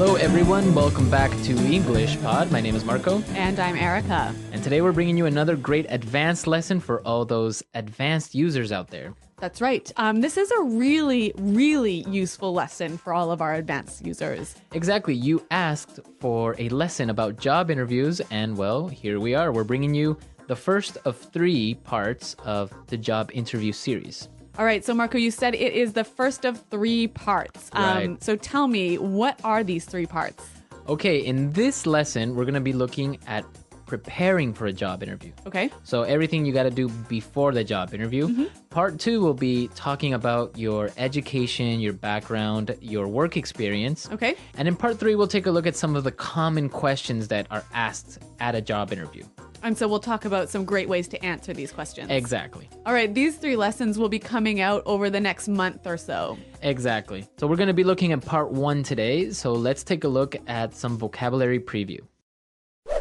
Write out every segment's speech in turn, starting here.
Hello everyone, welcome back to EnglishPod. My name is Marco. And I'm Erica. And today we're bringing you another great advanced lesson for all those advanced users out there. That's right. This is a really, really useful lesson for all of our advanced users. Exactly. You asked for a lesson about job interviews, and well, here we are. We're bringing you the first of 3 parts of the job interview series. All right, so Marco, you said it is the first of 3 parts. Right. So tell me, what are these 3 parts? Okay, in this lesson, we're going to be looking at preparing for a job interview. Okay. So everything you got to do before the job interview. Mm-hmm. Part 2 will be talking about your education, your background, your work experience. Okay. And in part 3, we'll take a look at some of the common questions that are asked at a job interview. And so we'll talk about some great ways to answer these questions. Exactly. All right, these 3 lessons will be coming out over the next month or so. Exactly. So we're going to be looking at part 1 today. So let's take a look at some vocabulary preview.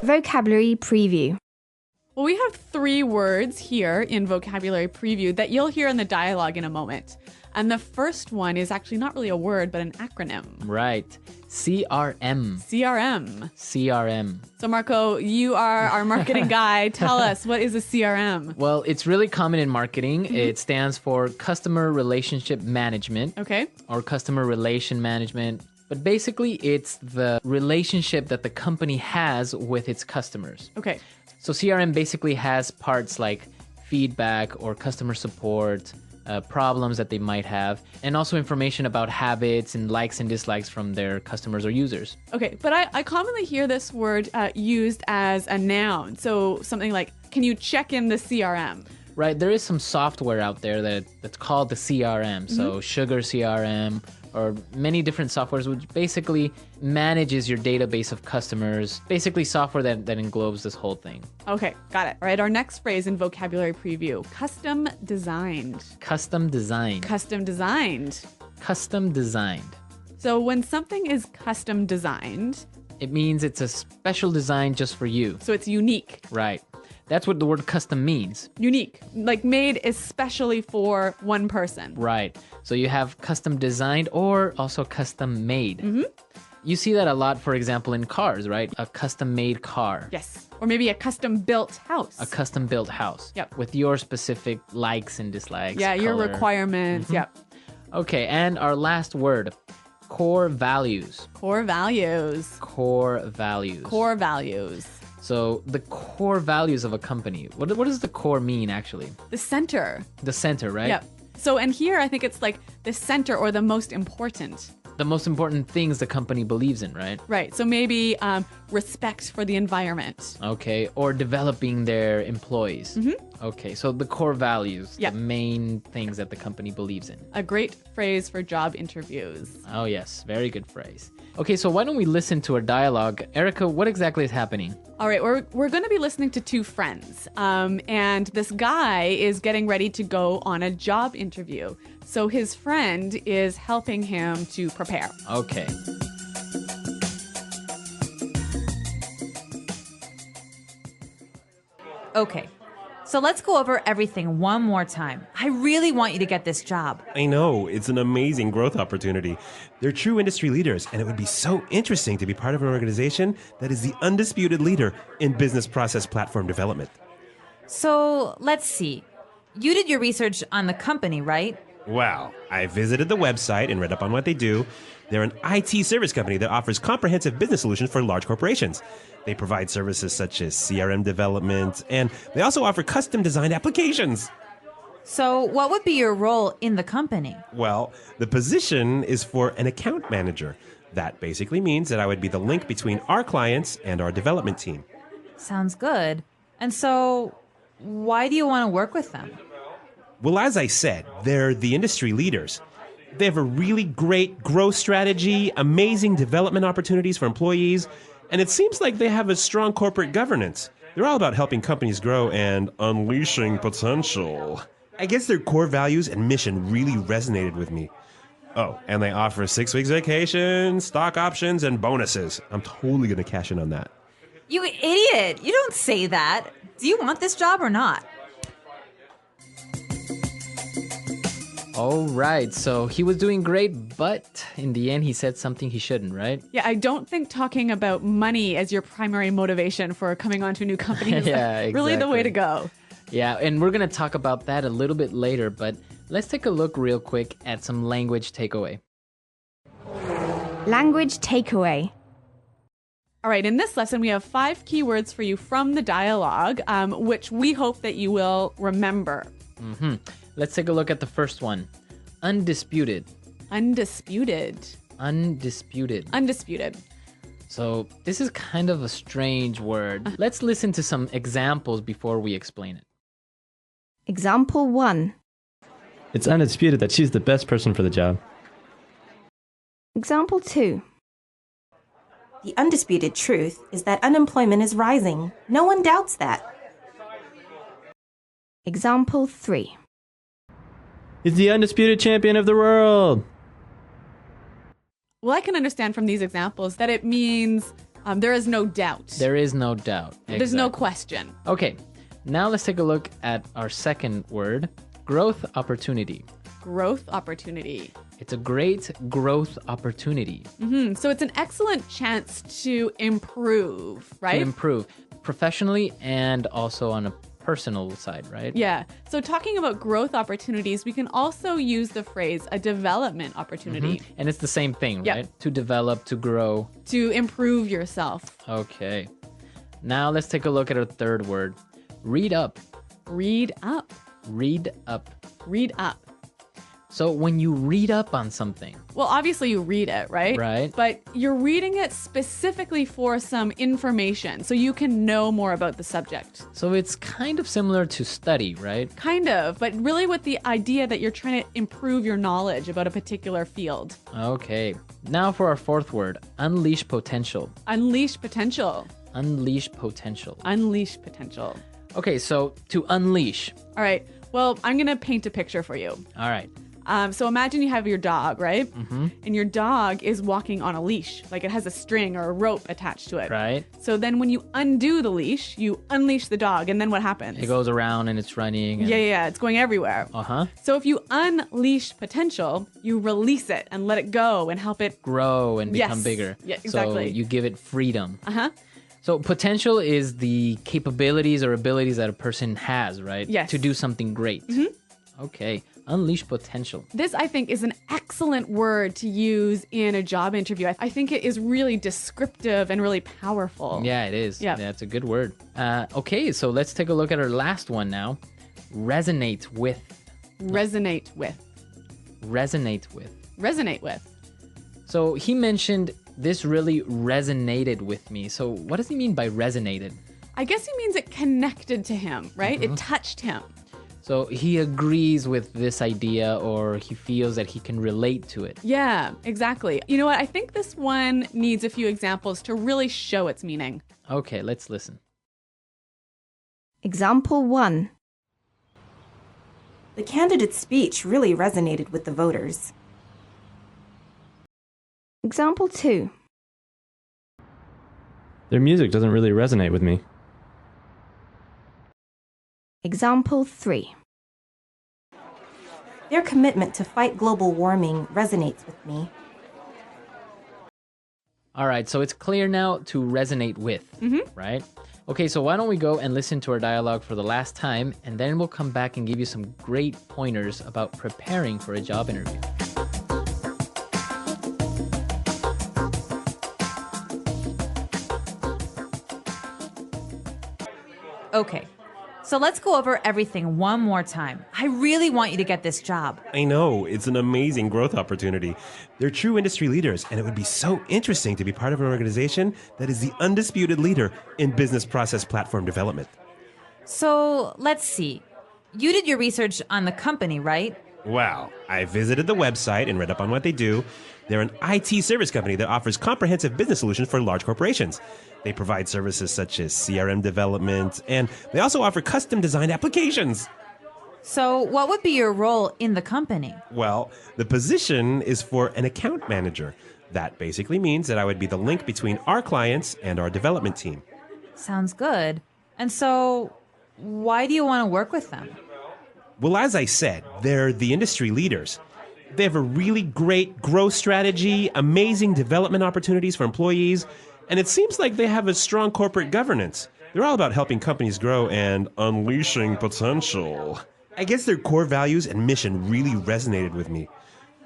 Vocabulary preview. Well, we have 3 words here in vocabulary preview that you'll hear in the dialogue in a moment. And the first one is actually not really a word, but an acronym. Right. CRM. CRM. CRM. So, Marco, you are our marketing guy. Tell us, what is a CRM? Well, it's really common in marketing. It stands for Customer Relationship Management. Okay. Or Customer Relation Management. But basically, it's the relationship that the company has with its customers. Okay. So CRM basically has parts like feedback or customer support, problems that they might have, and also information about habits and likes and dislikes from their customers or users. Okay, but I commonly hear this word used as a noun. So something like, can you check in the CRM? Right, there is some software out there that's called the CRM. So Sugar CRM, or many different softwares, which basically manages your database of customers. Basically software that englobes this whole thing. Okay, got it. All right, our next phrase in vocabulary preview, custom designed. Custom designed. Custom designed. Custom designed. So when something is custom designed, it means it's a special design just for you. So it's unique. Right. That's what the word custom means. Unique, like made especially for one person. Right. So you have custom designed or also custom made. Mm-hmm. You see that a lot, for example, in cars, right? A custom made car. Yes. Or maybe a custom built house. A custom built house. Yep. With your specific likes and dislikes. Yeah, your color. requirements. Mm-hmm. Yep. Okay, and our last word, core values. Core values. Core values. Core values. So the core values of a company, what does the core mean actually? The center. The center, right? Yep. So, and here I think it's like the center or the most important. The most important things the company believes in, right? Right. So maybe respect for the environment. Okay. Or developing their employees. Mm-hmm. Okay. So the core values, yep. The main things that the company believes in. A great phrase for job interviews. Oh, yes. Very good phrase. Okay. So why don't we listen to our dialogue? Erica, what exactly is happening? All right. We're going to be listening to 2 friends. And this guy is getting ready to go on a job interview. So his friend is helping him to prepare. Okay. Okay, so let's go over everything one more time. I really want you to get this job. I know, it's an amazing growth opportunity. They're true industry leaders, and it would be so interesting to be part of an organization that is the undisputed leader in business process platform development. So, let's see. You did your research on the company, right? Well, I visited the website and read up on what they do. They're an IT service company that offers comprehensive business solutions for large corporations. They provide services such as CRM development, and they also offer custom-designed applications. So, what would be your role in the company? Well, the position is for an account manager. That basically means that I would be the link between our clients and our development team. Sounds good. And so, why do you want to work with them? Well, as I said, they're the industry leaders. They have a really great growth strategy, amazing development opportunities for employees, and it seems like they have a strong corporate governance. They're all about helping companies grow and unleashing potential. I guess their core values and mission really resonated with me. Oh, and they offer 6 weeks vacation, stock options, and bonuses. I'm totally going to cash in on that. You idiot! You don't say that. Do you want this job or not? All right, so he was doing great, but in the end, he said something he shouldn't, right? Yeah, I don't think talking about money as your primary motivation for coming onto a new company is Yeah, really the way to exactly. go. Yeah, and we're going to talk about that a little bit later, but let's take a look real quick at some language takeaway. Language takeaway. All right, in this lesson, we have 5 keywords for you from the dialogue, which we hope that you will remember. Let's take a look at the first one. Undisputed. Undisputed. Undisputed. Undisputed. So this is kind of a strange word. Let's listen to some examples before we explain it. Example 1. It's undisputed that she's the best person for the job. Example 2. The undisputed truth is that unemployment is rising. No one doubts that. Example 3. He's the undisputed champion of the world. Well, I can understand from these examples that it means there is no doubt. There is no doubt. There's no Exactly. question. Okay, now let's take a look at our second word, growth opportunity. Growth opportunity. It's a great growth opportunity So it's an excellent chance to improve, right? to improve professionally and also on a personal side, right? Yeah. So talking about growth opportunities, we can also use the phrase a development opportunity And it's the same thing, Yep. right? To develop, to grow. to improve yourself. Okay. Now let's take a look at our third word, read up. Read up. Read up. Read up. So when you read up on something, Well, obviously you read it, right? Right. But you're reading it specifically for some information so you can know more about the subject. so it's kind of similar to study, right? Kind of, but really with the idea that you're trying to improve your knowledge about a particular field. Okay. Now for our fourth word, unleash potential. Unleash potential. Unleash potential. Unleash potential. Okay, so to unleash. All right. Well, I'm going to paint a picture for you. All right. So imagine you have your dog, right? And your dog is walking on a leash, like it has a string or a rope attached to it. Right. So then when you undo the leash, you unleash the dog, and then what happens? It goes around and it's running. And... Yeah, it's going everywhere. Uh-huh. So if you unleash potential, you release it and let it go and help it. Grow and become Yes. bigger. Yeah, exactly. So you give it freedom. Uh-huh. So potential is the capabilities or abilities that a person has, right? Yes. To do something great. Okay. Unleash potential. This, I think, is an excellent word to use in a job interview. I think it is really descriptive and really powerful. Yeah, it is. Yeah. That's a good word. Okay, so let's take a look at our last one now. Resonate with. Resonate with. Resonate with. Resonate with. So he mentioned this really resonated with me. So what does he mean by resonated? I guess he means it connected to him, right? It touched him. So he agrees with this idea or he feels that he can relate to it. Yeah, exactly. You know what? I think this one needs a few examples to really show its meaning. Okay, let's listen. Example 1. The candidate's speech really resonated with the voters. Example 2. Their music doesn't really resonate with me. Example 3. Their commitment to fight global warming resonates with me. All right, so it's clear now to resonate with, right? Okay, so why don't we go and listen to our dialogue for the last time, and then we'll come back and give you some great pointers about preparing for a job interview. Okay, so let's go over everything one more time. I really want you to get this job. I know, it's an amazing growth opportunity. They're true industry leaders, and it would be so interesting to be part of an organization that is the undisputed leader in business process platform development. So let's see. You did your research on the company, right? Well, I visited the website and read up on what they do. They're an IT service company that offers comprehensive business solutions for large corporations. They provide services such as CRM development, and they also offer custom designed applications. So what would be your role in the company? Well, the position is for an account manager. That basically means that I would be the link between our clients and our development team. Sounds good. And so why do you want to work with them? Well, as I said, they're the industry leaders. They have a really great growth strategy, amazing development opportunities for employees, and it seems like they have a strong corporate governance. They're all about helping companies grow and unleashing potential. I guess their core values and mission really resonated with me.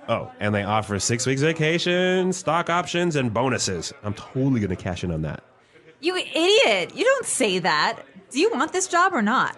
Oh, and they offer 6 weeks vacation, stock options, and bonuses. I'm totally going to cash in on that. You idiot. You don't say that. Do you want this job or not?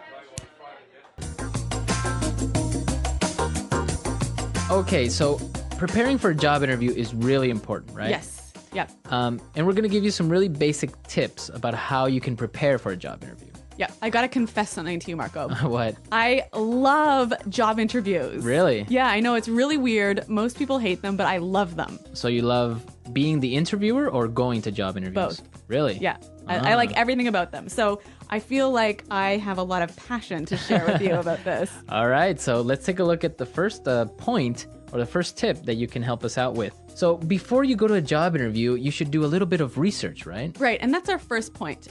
Okay, so preparing for a job interview is really important, right? Yes. Yep. And we're going to give you some really basic tips about how you can prepare for a job interview. Yep. I got to confess something to you, Marco. What? I love job interviews. Really? Yeah, I know it's really weird. Most people hate them, but I love them. So you love being the interviewer or going to job interviews? Both. Really? Yeah. I like everything about them. So I feel like I have a lot of passion to share with you about this. All right, so let's take a look at the first point or the first tip that you can help us out with. So before you go to a job interview, you should do a little bit of research, right? Right, and that's our first point.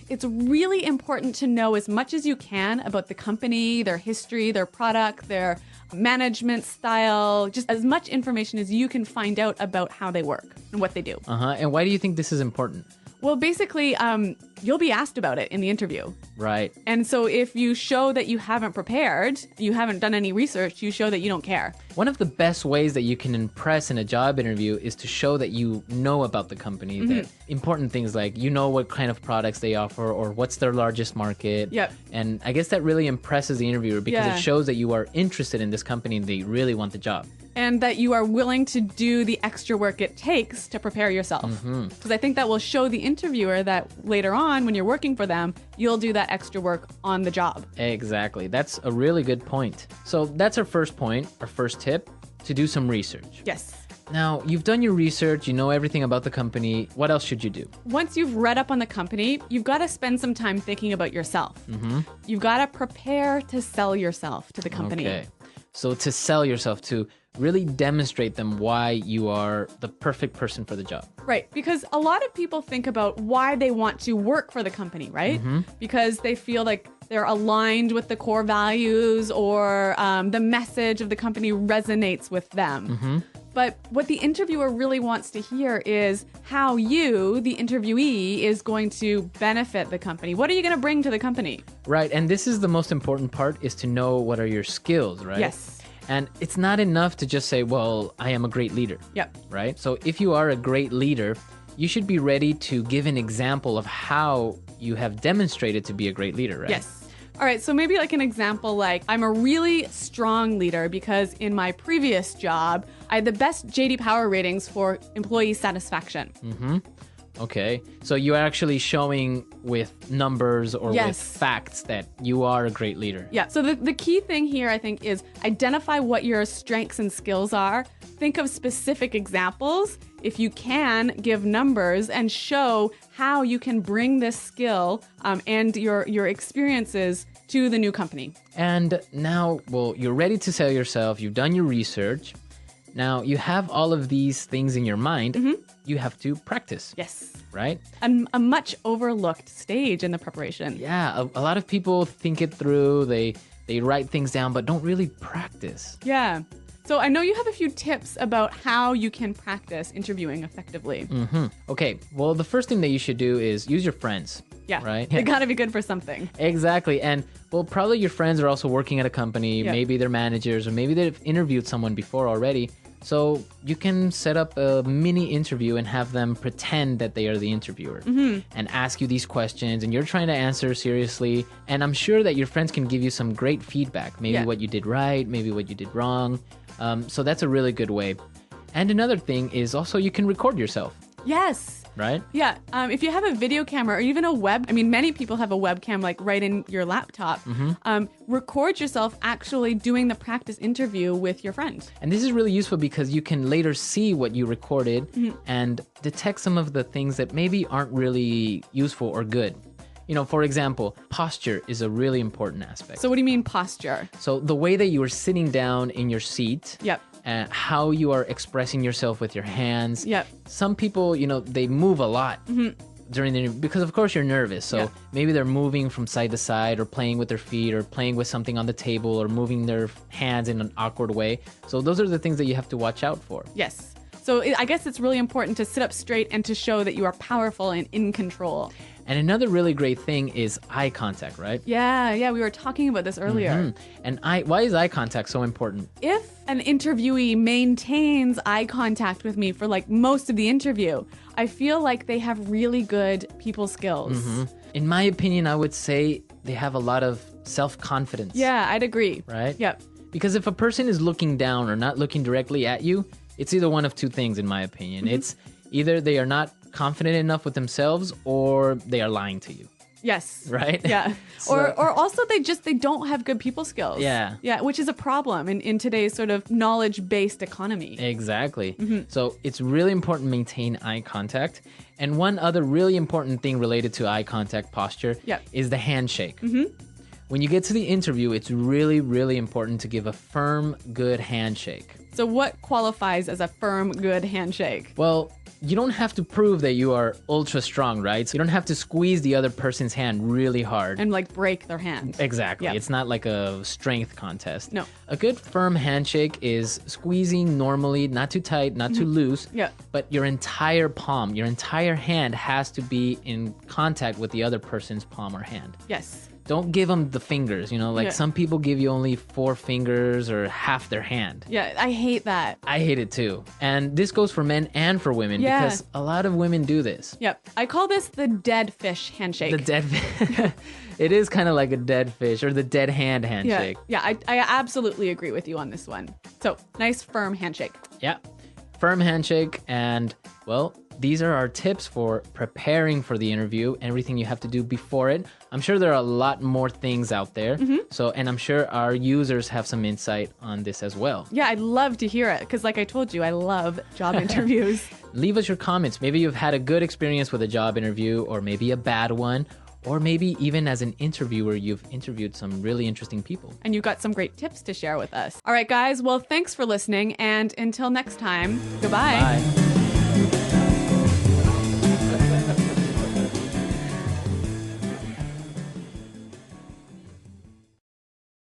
It's really important to know as much as you can about the company, their history, their product, their management style, just as much information as you can find out about how they work and what they do. And why do you think this is important? Well, basically, you'll be asked about it in the interview. Right. And so if you show that you haven't prepared, you haven't done any research, you show that you don't care. One of the best ways that you can impress in a job interview is to show that you know about the company, that important things like you know what kind of products they offer or what's their largest market. Yep. And I guess that really impresses the interviewer because it shows that you are interested in this company and they really want the job. And that you are willing to do the extra work it takes to prepare yourself. Because I think that will show the interviewer that later on, when you're working for them, you'll do that extra work on the job. Exactly. That's a really good point. So that's our first point, our first tip, to do some research. Yes. Now, you've done your research, you know everything about the company. What else should you do? Once you've read up on the company, you've got to spend some time thinking about yourself. You've got to prepare to sell yourself to the company. Okay. So to sell yourself, to really demonstrate them why you are the perfect person for the job. Right, because a lot of people think about why they want to work for the company, right? Because they feel like they're aligned with the core values or the message of the company resonates with them. But what the interviewer really wants to hear is how you, the interviewee, is going to benefit the company. What are you going to bring to the company? Right, and this is the most important part, is to know what are your skills, right? Yes. And it's not enough to just say, well, I am a great leader. Yep. Right? So if you are a great leader, you should be ready to give an example of how you have demonstrated to be a great leader, right? Yes. All right, so maybe like an example, like I'm a really strong leader because in my previous job, I had the best JD Power ratings for employee satisfaction. Okay, so you're actually showing with numbers or with facts that you are a great leader. Yeah, so the key thing here, I think, is identify what your strengths and skills are. Think of specific examples. If you can, give numbers and show how you can bring this skill and your experiences to the new company. And now, well, you're ready to sell yourself. You've done your research. Now, you have all of these things in your mind. You have to practice. Yes. Right? A much overlooked stage in the preparation. Yeah, a lot of people think it through. They write things down, but don't really practice. Yeah. So I know you have a few tips about how you can practice interviewing effectively. Okay, well, the first thing that you should do is use your friends. Yeah. Right? They gotta be good for something. Exactly. And, well, probably your friends are also working at a company. Yep. Maybe they're managers, or maybe they've interviewed someone before already. So you can set up a mini interview and have them pretend that they are the interviewer and ask you these questions, and you're trying to answer seriously. And I'm sure that your friends can give you some great feedback, maybe what you did right, maybe what you did wrong. So that's a really good way. And another thing is also you can record yourself. Yes. Right? Yeah. If you have a video camera or even many people have a webcam like right in your laptop. Record yourself actually doing the practice interview with your friend. And this is really useful because you can later see what you recorded and detect some of the things that maybe aren't really useful or good. You know, for example, posture is a really important aspect. So what do you mean posture? So the way that you are sitting down in your seat. Yep. How you are expressing yourself with your hands. Yep. Some people, they move a lot. during the interview, because of course you're nervous. So Yeah. maybe they're moving from side to side or playing with their feet or playing with something on the table or moving their hands in an awkward way. So those are the things that you have to watch out for. Yes. So I guess it's really important to sit up straight and to show that you are powerful and in control. And another really great thing is eye contact, right? Yeah, we were talking about this earlier. And why is eye contact so important? If an interviewee maintains eye contact with me for like most of the interview, I feel like they have really good people skills. In my opinion, I would say they have a lot of self-confidence. Yeah, I'd agree. Right? Yep. Because if a person is looking down or not looking directly at you, it's either one of two things, in my opinion. It's either they are not confident enough with themselves or they are lying to you. Yes. Right? Yeah. Or also they don't have good people skills. Yeah. Yeah, which is a problem in today's sort of knowledge-based economy. Exactly. So it's really important to maintain eye contact. And one other really important thing related to eye contact posture is the handshake. When you get to the interview, it's really, really important to give a firm, good handshake. So what qualifies as a firm, good handshake? Well, you don't have to prove that you are ultra strong, right? So you don't have to squeeze the other person's hand really hard. And like break their hand. Exactly. Yeah. It's not like a strength contest. No. A good firm handshake is squeezing normally, not too tight, not too loose. Yeah. But your entire palm, your entire hand has to be in contact with the other person's palm or hand. Yes. Don't give them the fingers, like Yeah. some people give you only 4 fingers or half their hand. Yeah, I hate that. I hate it too. And this goes for men and for women Yeah. because a lot of women do this. Yep. I call this the dead fish handshake. The dead It is kind of like a dead fish or the dead hand handshake. Yeah, I absolutely agree with you on this one. So, nice firm handshake. Yeah. Firm handshake. And, well, these are our tips for preparing for the interview, everything you have to do before it. I'm sure there are a lot more things out there. And I'm sure our users have some insight on this as well. Yeah, I'd love to hear it because like I told you, I love job interviews. Leave us your comments. Maybe you've had a good experience with a job interview or maybe a bad one. Or maybe even as an interviewer, you've interviewed some really interesting people. And you've got some great tips to share with us. All right, guys. Well, thanks for listening. And until next time, goodbye. Bye.